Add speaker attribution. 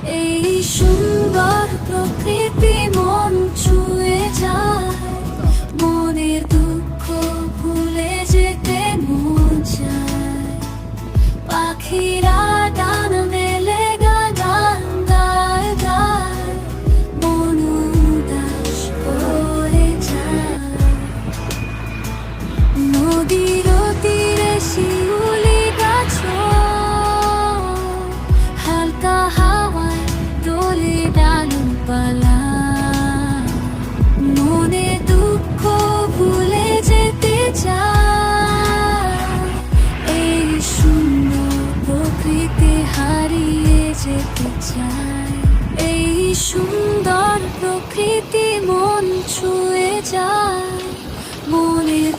Speaker 1: এই সুন্দর প্রকৃতি মন ছুঁয়ে যায়, মনের দুঃখ ভুলে যেতে মন চায়। পাখিরা ডান মেলে গান গায় গায়, মন উদাস হয়ে যায়। নদীর তীরে শিউলি গাছ হালকা হাওয়ায় দোলে ডালপালা, মনে দুঃখ ভুলে যেতে চায়। এই সুন্দর প্রকৃতি হারিয়ে যেতে চায়, এই সুন্দর প্রকৃতি মন ছুঁয়ে যায়, মনের